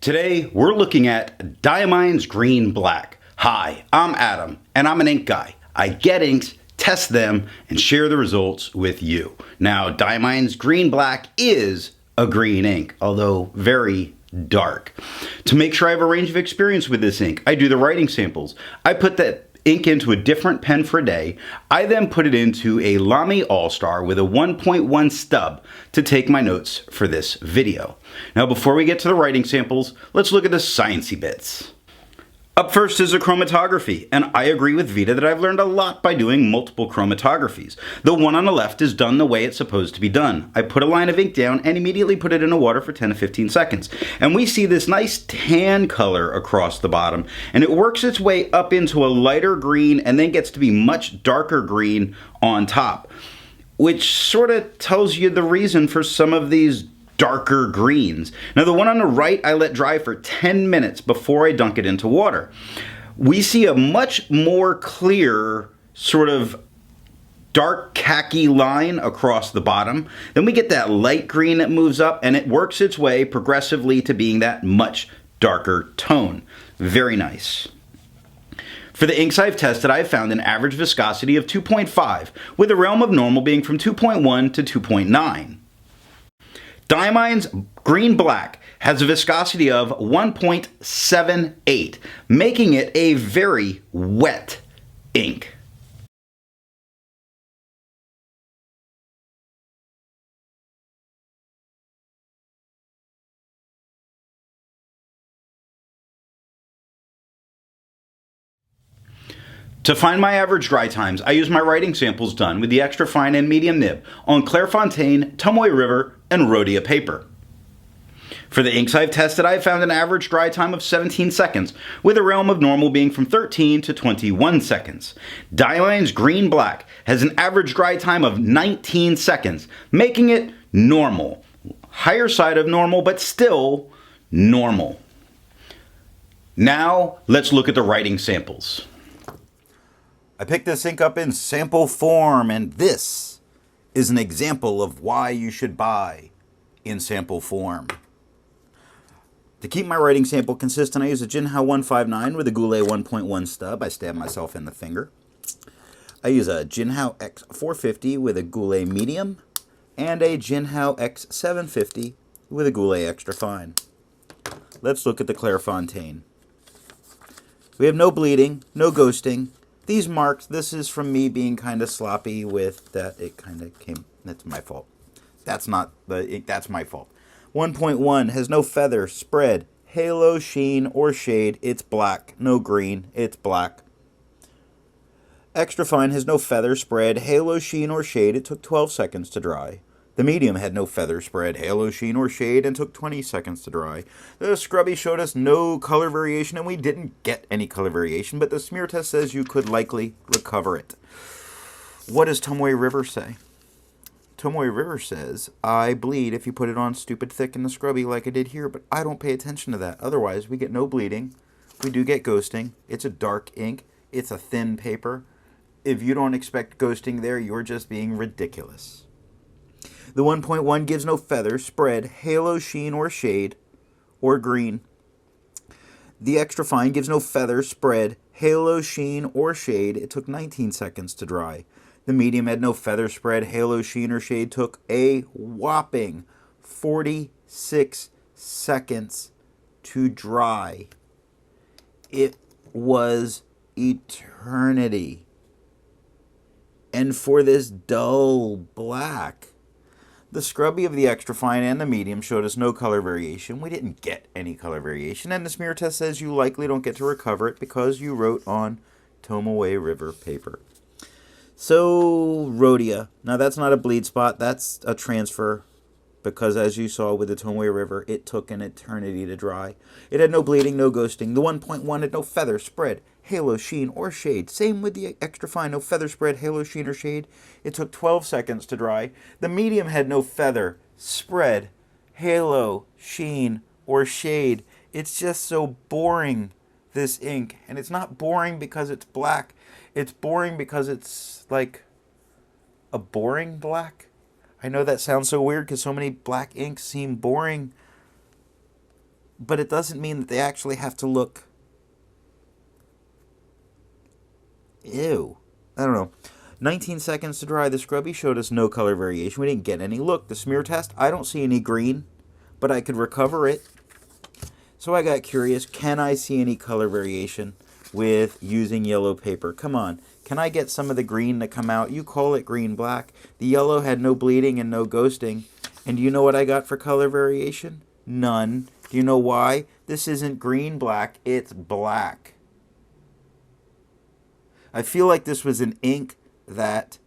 Today, we're looking at Diamine's Green Black. Hi, I'm Adam, and I'm an ink guy. I get inks, test them, and share the results with you. Now, Diamine's Green Black is a green ink, although very dark. To make sure I have a range of experience with this ink, I do the writing samples. I put that ink into a different pen for a day. I then put it into a Lamy All-Star with a 1.1 stub to take my notes for this video. Now before we get to the writing samples, let's look at the sciencey bits. Up first is the chromatography, and I agree with Vita that I've learned a lot by doing multiple chromatographies. The one on the left is done the way it's supposed to be done. I put a line of ink down and immediately put it in the water for 10 to 15 seconds. And we see this nice tan color across the bottom, and it works its way up into a lighter green and then gets to be much darker green on top, which sort of tells you the reason for some of these darker greens. Now the one on the right I let dry for 10 minutes before I dunk it into water. We see a much more clear sort of dark khaki line across the bottom. Then we get that light green that moves up and it works its way progressively to being that much darker tone. Very nice. For the inks I've tested, I've found an average viscosity of 2.5, with a realm of normal being from 2.1 to 2.9. Diamine's Green Black has a viscosity of 1.78, making it a very wet ink. To find my average dry times, I use my writing samples done with the extra fine and medium nib on Clairefontaine, Tomoe River, and Rhodia paper. For the inks I've tested, I've found an average dry time of 17 seconds, with a realm of normal being from 13 to 21 seconds. Diamine's Green Black has an average dry time of 19 seconds, making it normal. Higher side of normal, but still normal. Now, let's look at the writing samples. I picked this ink up in sample form, and this is an example of why you should buy in sample form. To keep my writing sample consistent, I use a Jinhao 159 with a Goulet 1.1 stub. I stab myself in the finger. I use a Jinhao X450 with a Goulet medium, and a Jinhao X750 with a Goulet extra fine. Let's look at the Clairefontaine. We have no bleeding, no ghosting. These marks, this is from me being kind of sloppy with that. It kind of came, that's my fault. That's not the ink, that's my fault. 1.1 has no feather, spread, halo, sheen, or shade. It's black. No green, it's black. Extra fine has no feather, spread, halo, sheen, or shade. It took 12 seconds to dry. The medium had no feather, spread, halo, sheen, or shade, and took 20 seconds to dry. The scrubby showed us no color variation, and we didn't get any color variation, but the smear test says you could likely recover it. What does Tomoe River say? Tomoe River says, I bleed if you put it on stupid thick in the scrubby like I did here, but I don't pay attention to that. Otherwise, we get no bleeding. We do get ghosting. It's a dark ink. It's a thin paper. If you don't expect ghosting there, you're just being ridiculous. The 1.1 gives no feather, spread, halo, sheen, or shade, or green. The extra fine gives no feather, spread, halo, sheen, or shade. It took 19 seconds to dry. The medium had no feather, spread, halo, sheen, or shade. Took a whopping 46 seconds to dry. It was eternity. And for this dull black, the scrubby of the extra fine and the medium showed us no color variation. We didn't get any color variation, and the smear test says you likely don't get to recover it because you wrote on Tomoe River paper. So, Rhodia. Now, that's not a bleed spot. That's a transfer because, as you saw with the Tomoe River, it took an eternity to dry. It had no bleeding, no ghosting. The 1.1 had no feather, spread, halo, sheen, or shade. Same with the extra fine, no feather, spread, halo, sheen, or shade. It took 12 seconds to dry. The medium had no feather, spread, halo, sheen, or shade. It's just so boring, this ink. And it's not boring because it's black. It's boring because it's like a boring black. I know that sounds so weird because so many black inks seem boring. but it doesn't mean that they actually have to look... Ew. I don't know. 19 seconds to dry. The scrubby showed us no color variation. We didn't get any. Look, the smear test, I don't see any green, but I could recover it. So I got curious, can I see any color variation with using yellow paper? Come on. Can I get some of the green to come out? You call it green black. The yellow had no bleeding and no ghosting. And do you know what I got for color variation? None. Do you know why? This isn't green black, it's black. I feel like this was an ink that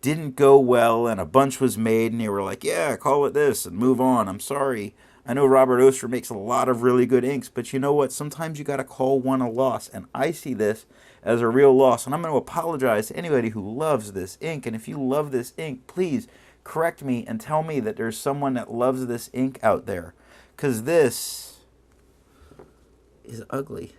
didn't go well and a bunch was made and they were like, yeah, call it this and move on. I'm sorry. I know Robert Oster makes a lot of really good inks, but you know what? Sometimes you got to call one a loss, and I see this as a real loss, and I'm going to apologize to anybody who loves this ink, and if you love this ink, please correct me and tell me that there's someone that loves this ink out there, because this is ugly.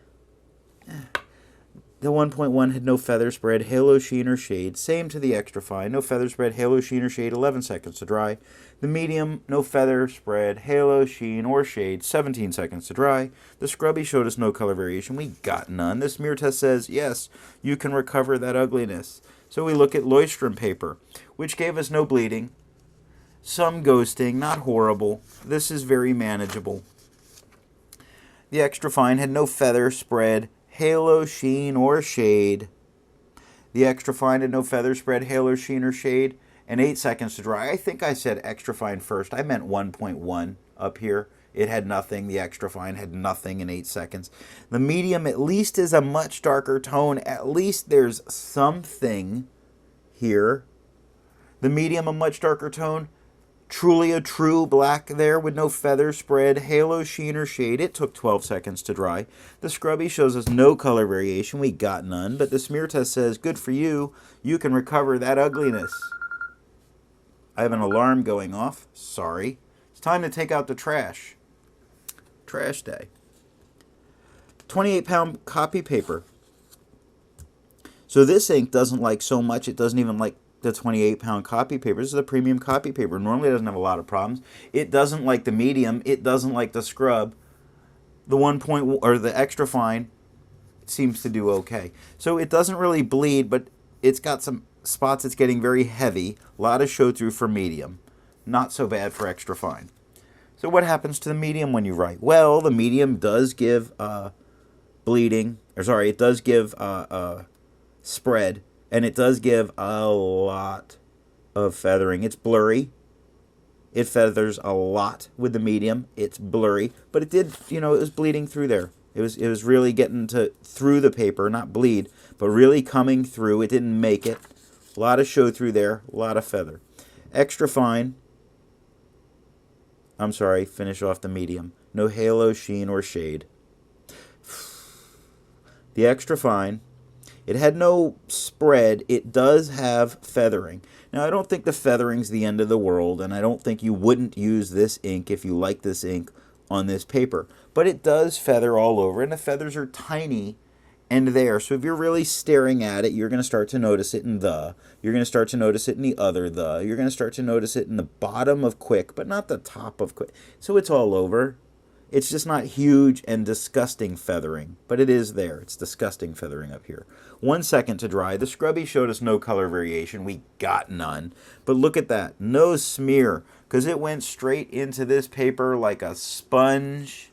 The 1.1 had no feather spread, halo, sheen, or shade. Same to the extra fine. No feather spread, halo, sheen, or shade. 11 seconds to dry. The medium, no feather spread, halo, sheen, or shade. 17 seconds to dry. The scrubby showed us no color variation. We got none. The smear test says, yes, you can recover that ugliness. So we look at Leuchtturm paper, which gave us no bleeding. Some ghosting, not horrible. This is very manageable. The extra fine had no feather spread, halo, sheen, or shade. The extra fine had no feather spread, halo, sheen, or shade. And 8 seconds to dry. I think I said extra fine first. I meant 1.1 up here. It had nothing. The extra fine had nothing in 8 seconds. The medium at least is a much darker tone. At least there's something here. The medium, a much darker tone. Truly a true black there with no feather spread, halo, sheen, or shade. It took 12 seconds to dry. The scrubby shows us no color variation. We got none, but the smear test says, good for you. You can recover that ugliness. I have an alarm going off. Sorry. It's time to take out the trash. Trash day. 28-pound copy paper. So this ink doesn't like so much. It doesn't even like the 28-pound copy paper. This is a premium copy paper. Normally it doesn't have a lot of problems. It doesn't like the medium. It doesn't like the scrub. The the extra fine seems to do okay. So it doesn't really bleed, but it's got some spots. It's getting very heavy. A lot of show through for medium. Not so bad for extra fine. So what happens to the medium when you write? Well, the medium does give bleeding. Or sorry, it does give spread. And it does give a lot of feathering. It's blurry. It feathers a lot with the medium. It's blurry. But it did, it was bleeding through there. It was really getting through the paper, not bleed, but really coming through. It didn't make it. A lot of show through there. A lot of feather. Extra fine. I'm sorry, finish off the medium. No halo, sheen, or shade. The extra fine. It had no spread. It does have feathering. Now, I don't think the feathering's the end of the world, and I don't think you wouldn't use this ink if you like this ink on this paper. But it does feather all over, and the feathers are tiny and there. So if you're really staring at it, you're going to start to notice it in the. You're going to start to notice it in the other the. You're going to start to notice it in the bottom of quick, but not the top of quick. So it's all over. It's just not huge and disgusting feathering, but it is there. It's disgusting feathering up here. 1 second to dry. The scrubby showed us no color variation. We got none. But look at that. No smear, because it went straight into this paper like a sponge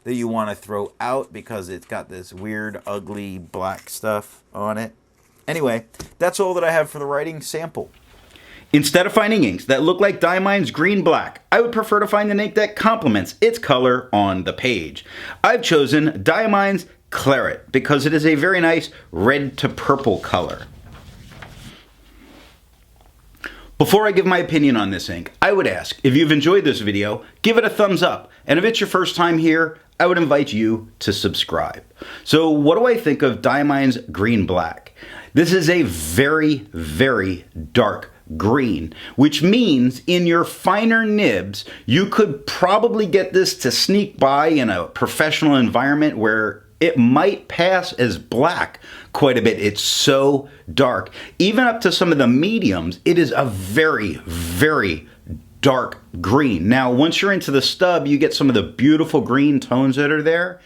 that you want to throw out because it's got this weird, ugly black stuff on it. Anyway, that's all that I have for the writing sample. Instead of finding inks that look like Diamine's Green Black, I would prefer to find an ink that complements its color on the page. I've chosen Diamine's Claret because it is a very nice red to purple color. Before I give my opinion on this ink, I would ask, if you've enjoyed this video, give it a thumbs up. And if it's your first time here, I would invite you to subscribe. So what do I think of Diamine's Green Black? This is a very, very dark green, which means in your finer nibs, you could probably get this to sneak by in a professional environment where it might pass as black quite a bit. It's so dark. Even up to some of the mediums, it is a very, very dark green. Now, once you're into the stub, you get some of the beautiful green tones that are there.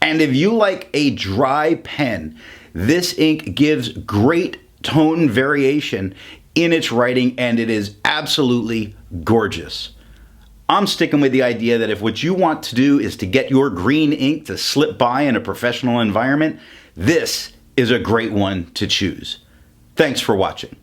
And if you like a dry pen, this ink gives great tone variation in its writing, and it is absolutely gorgeous. I'm sticking with the idea that if what you want to do is to get your green ink to slip by in a professional environment, this is a great one to choose. Thanks for watching.